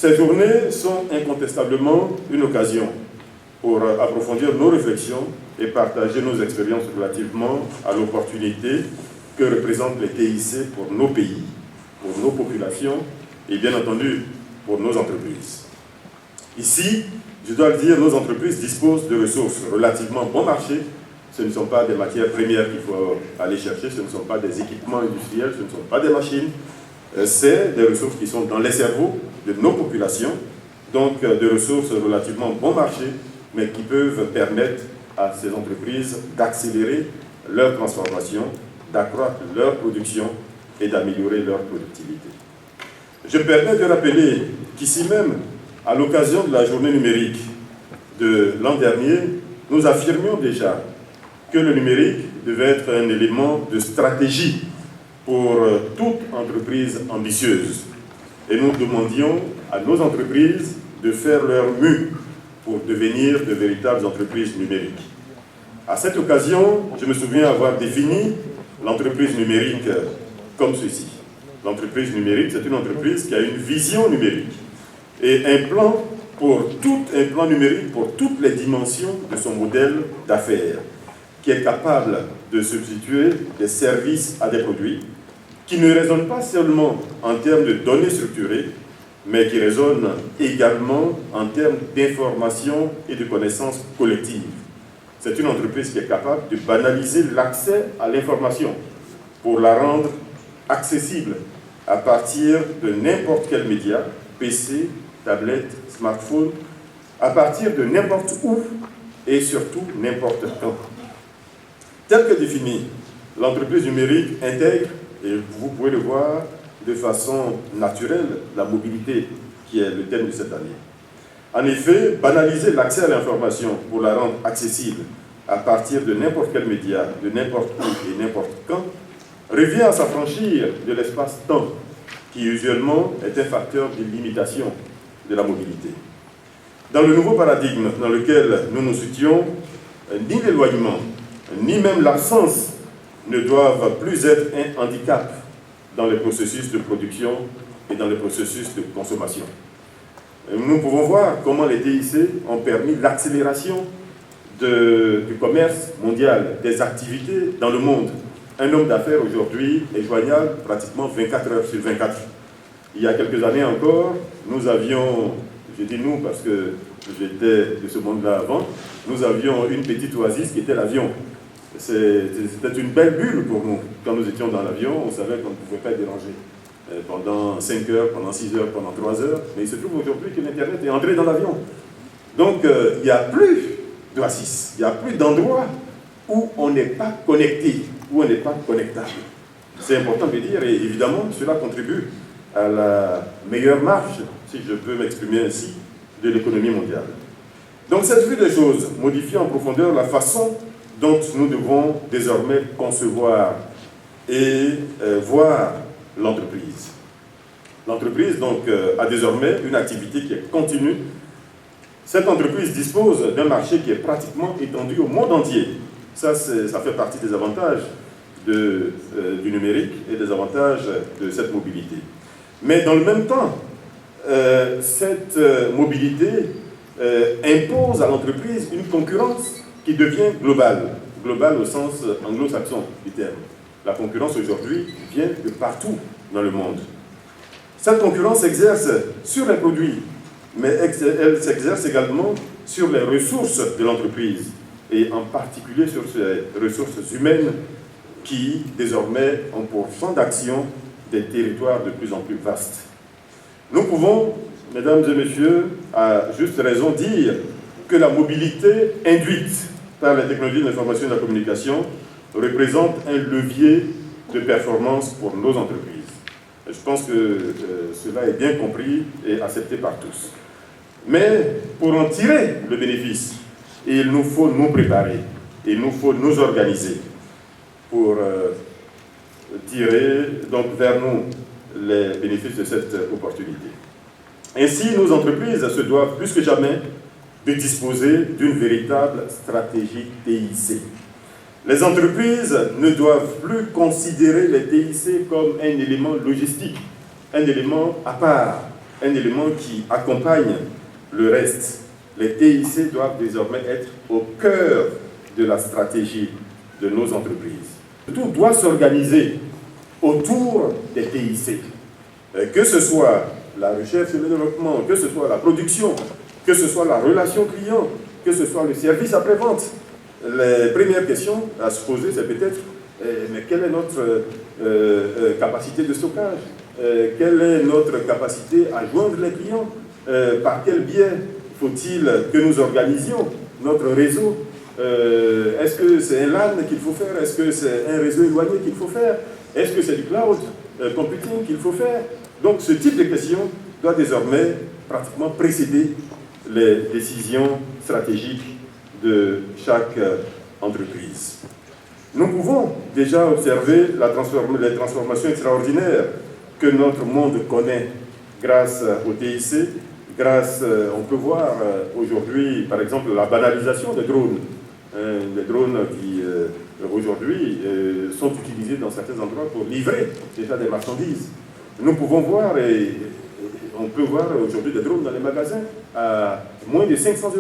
Ces journées sont incontestablement une occasion pour approfondir nos réflexions et partager nos expériences relativement à l'opportunité que représentent les TIC pour nos pays, pour nos populations et bien entendu pour nos entreprises. Ici, je dois le dire, nos entreprises disposent de ressources relativement bon marché. Ce ne sont pas des matières premières qu'il faut aller chercher, ce ne sont pas des équipements industriels, ce ne sont pas des machines. C'est des ressources qui sont dans les cerveaux de nos populations, donc des ressources relativement bon marché, mais qui peuvent permettre à ces entreprises d'accélérer leur transformation, d'accroître leur production et d'améliorer leur productivité. Je me permets de rappeler qu'ici même, à l'occasion de la journée numérique de l'an dernier, nous affirmions déjà que le numérique devait être un élément de stratégie pour toute entreprise ambitieuse. Et nous demandions à nos entreprises de faire leur mue pour devenir de véritables entreprises numériques. À cette occasion, je me souviens avoir défini l'entreprise numérique comme ceci. L'entreprise numérique, c'est une entreprise qui a une vision numérique et un plan numérique pour toutes les dimensions de son modèle d'affaires, qui est capable de substituer des services à des produits, qui ne raisonne pas seulement en termes de données structurées, mais qui raisonne également en termes d'information et de connaissances collectives. C'est une entreprise qui est capable de banaliser l'accès à l'information pour la rendre accessible à partir de n'importe quel média, PC, tablette, smartphone, à partir de n'importe où et surtout n'importe quand. Tel que défini, l'entreprise numérique intègre, et vous pouvez le voir de façon naturelle, la mobilité qui est le thème de cette année. En effet, banaliser l'accès à l'information pour la rendre accessible à partir de n'importe quel média, de n'importe où et n'importe quand, revient à s'affranchir de l'espace-temps qui usuellement est un facteur de limitation de la mobilité. Dans le nouveau paradigme dans lequel nous nous situons, ni l'éloignement, ni même l'absence ne doivent plus être un handicap dans les processus de production et dans les processus de consommation. Nous pouvons voir comment les TIC ont permis l'accélération du commerce mondial, des activités dans le monde. Un homme d'affaires aujourd'hui est joignable pratiquement 24 heures sur 24. Il y a quelques années encore, nous avions, je dis nous parce que j'étais de ce monde-là avant, nous avions une petite oasis qui était l'avion. C'était une belle bulle pour nous. Quand nous étions dans l'avion, on savait qu'on ne pouvait pas être dérangé pendant 5 heures, pendant 6 heures, pendant 3 heures. Mais il se trouve aujourd'hui que l'Internet est entré dans l'avion. Donc, il n'y a plus d'oasis, il n'y a plus d'endroit où on n'est pas connecté, où on n'est pas connectable. C'est important de le dire et évidemment, cela contribue à la meilleure marche, si je peux m'exprimer ainsi, de l'économie mondiale. Donc, cette vue des choses modifie en profondeur la façon dont nous devons désormais concevoir et voir l'entreprise. L'entreprise, donc, a désormais une activité qui est continue. Cette entreprise dispose d'un marché qui est pratiquement étendu au monde entier. Ça fait partie des avantages du numérique et des avantages de cette mobilité. Mais dans le même temps, cette mobilité impose à l'entreprise une concurrence qui devient globale au sens anglo-saxon du terme. La concurrence aujourd'hui vient de partout dans le monde. Cette concurrence s'exerce sur les produits, mais elle s'exerce également sur les ressources de l'entreprise, et en particulier sur ces ressources humaines qui, désormais, ont pour champ d'action des territoires de plus en plus vastes. Nous pouvons, mesdames et messieurs, à juste raison dire que la mobilité induite par les technologies de l'information et de la communication représente un levier de performance pour nos entreprises. Je pense que cela est bien compris et accepté par tous. Mais pour en tirer le bénéfice, il nous faut nous préparer, il nous faut nous organiser pour tirer donc vers nous les bénéfices de cette opportunité. Ainsi, nos entreprises se doivent plus que jamais de disposer d'une véritable stratégie TIC. Les entreprises ne doivent plus considérer les TIC comme un élément logistique, un élément à part, un élément qui accompagne le reste. Les TIC doivent désormais être au cœur de la stratégie de nos entreprises. Tout doit s'organiser autour des TIC. Que ce soit la recherche et le développement, que ce soit la production, que ce soit la relation client, que ce soit le service après-vente. Les premières questions à se poser, c'est peut-être mais quelle est notre capacité de stockage? Quelle est notre capacité à joindre les clients? Par quel biais faut-il que nous organisions notre réseau? Est-ce que c'est un LAN qu'il faut faire? Est-ce que c'est un réseau éloigné qu'il faut faire? Est-ce que c'est du cloud computing qu'il faut faire? Donc ce type de questions doit désormais pratiquement précéder les décisions stratégiques de chaque entreprise. Nous pouvons déjà observer les transformations extraordinaires que notre monde connaît grâce au TIC, on peut voir aujourd'hui, par exemple, la banalisation des drones. Les drones qui, aujourd'hui, sont utilisés dans certains endroits pour livrer déjà des marchandises. Nous pouvons voir, et on peut voir aujourd'hui des drones dans les magasins à moins de 500 €.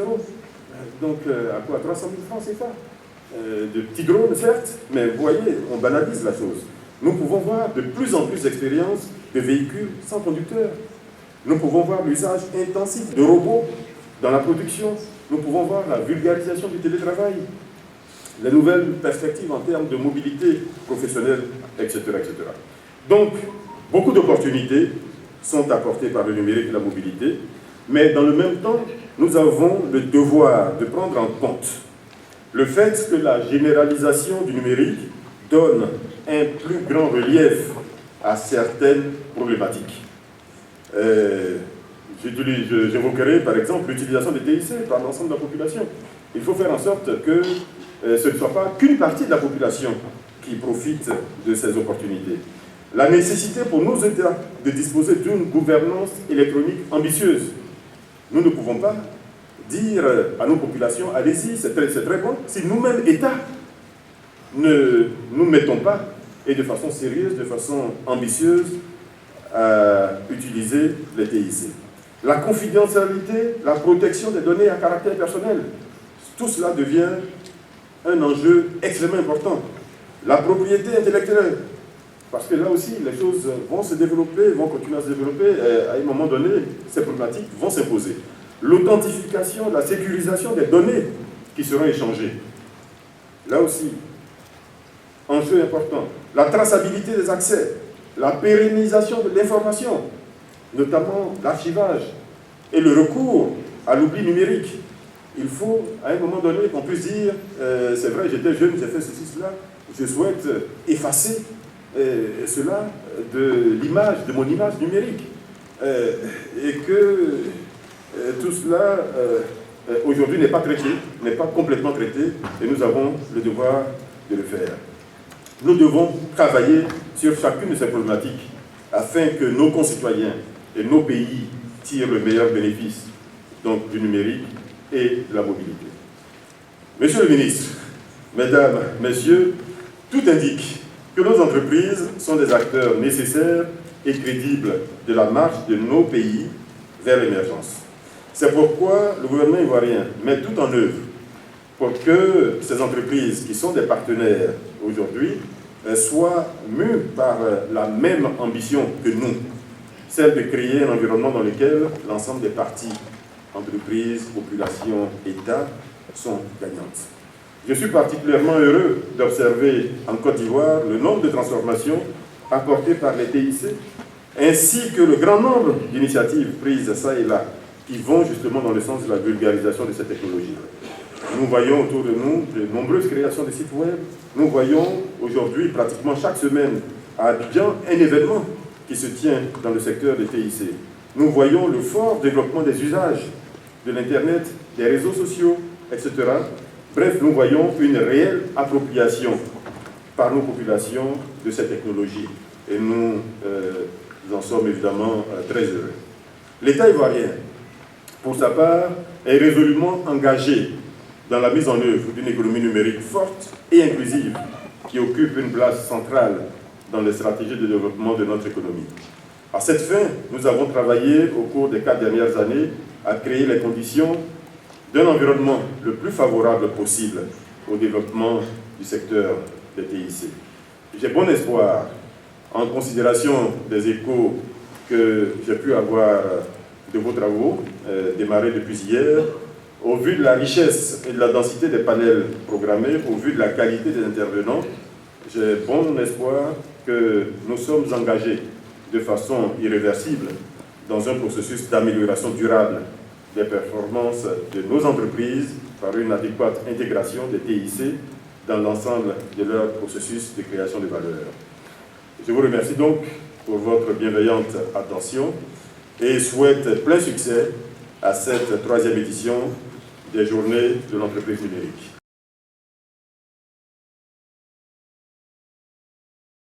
Donc, à quoi? 300 000 francs, c'est ça. De petits drones, certes, mais vous voyez, on banalise la chose. Nous pouvons voir de plus en plus d'expériences de véhicules sans conducteur. Nous pouvons voir l'usage intensif de robots dans la production. Nous pouvons voir la vulgarisation du télétravail, les nouvelles perspectives en termes de mobilité professionnelle, etc., etc. Donc, beaucoup d'opportunités sont apportées par le numérique et la mobilité, mais dans le même temps, nous avons le devoir de prendre en compte le fait que la généralisation du numérique donne un plus grand relief à certaines problématiques. J'évoquerai par exemple l'utilisation des TIC par l'ensemble de la population. Il faut faire en sorte que ce ne soit pas qu'une partie de la population qui profite de ces opportunités. La nécessité pour nos États de disposer d'une gouvernance électronique ambitieuse. Nous ne pouvons pas dire à nos populations, allez-y, c'est très bon, si nous-mêmes, États, ne nous mettons pas, et de façon sérieuse, de façon ambitieuse, à utiliser les TIC. La confidentialité, la protection des données à caractère personnel, tout cela devient un enjeu extrêmement important. La propriété intellectuelle, parce que là aussi, les choses vont se développer, vont continuer à se développer, et à un moment donné, ces problématiques vont s'imposer. L'authentification, la sécurisation des données qui seront échangées. Là aussi, enjeu important. La traçabilité des accès, la pérennisation de l'information, notamment l'archivage et le recours à l'oubli numérique. Il faut, à un moment donné, qu'on puisse dire, c'est vrai, j'étais jeune, j'ai fait ceci, cela, je souhaite effacer cela de l'image, de mon image numérique. Et que tout cela, aujourd'hui, n'est pas traité, n'est pas complètement traité, et nous avons le devoir de le faire. Nous devons travailler sur chacune de ces problématiques afin que nos concitoyens et nos pays tirent le meilleur bénéfice donc, du numérique et de la mobilité. Monsieur le ministre, mesdames, messieurs, tout indique que nos entreprises sont des acteurs nécessaires et crédibles de la marche de nos pays vers l'émergence. C'est pourquoi le gouvernement ivoirien met tout en œuvre pour que ces entreprises qui sont des partenaires aujourd'hui soient mues par la même ambition que nous, celle de créer un environnement dans lequel l'ensemble des parties, entreprises, populations, États, sont gagnantes. Je suis particulièrement heureux d'observer en Côte d'Ivoire le nombre de transformations apportées par les TIC, ainsi que le grand nombre d'initiatives prises ça et là, qui vont justement dans le sens de la vulgarisation de ces technologies. Nous voyons autour de nous de nombreuses créations de sites web. Nous voyons aujourd'hui, pratiquement chaque semaine, à Abidjan, un événement qui se tient dans le secteur des TIC. Nous voyons le fort développement des usages de l'Internet, des réseaux sociaux, etc. Bref, nous voyons une réelle appropriation par nos populations de ces technologies. Et nous en sommes évidemment très heureux. L'État ivoirien, pour sa part, est résolument engagé dans la mise en œuvre d'une économie numérique forte et inclusive qui occupe une place centrale dans les stratégies de développement de notre économie. À cette fin, nous avons travaillé au cours des 4 dernières années à créer les conditions d'un environnement le plus favorable possible au développement du secteur des TIC. J'ai bon espoir, en considération des échos que j'ai pu avoir de vos travaux, démarrés depuis hier, au vu de la richesse et de la densité des panels programmés, au vu de la qualité des intervenants, j'ai bon espoir que nous sommes engagés de façon irréversible dans un processus d'amélioration durable des performances de nos entreprises par une adéquate intégration des TIC dans l'ensemble de leur processus de création de valeur. Je vous remercie donc pour votre bienveillante attention et souhaite plein succès à cette 3e édition des Journées de l'entreprise numérique.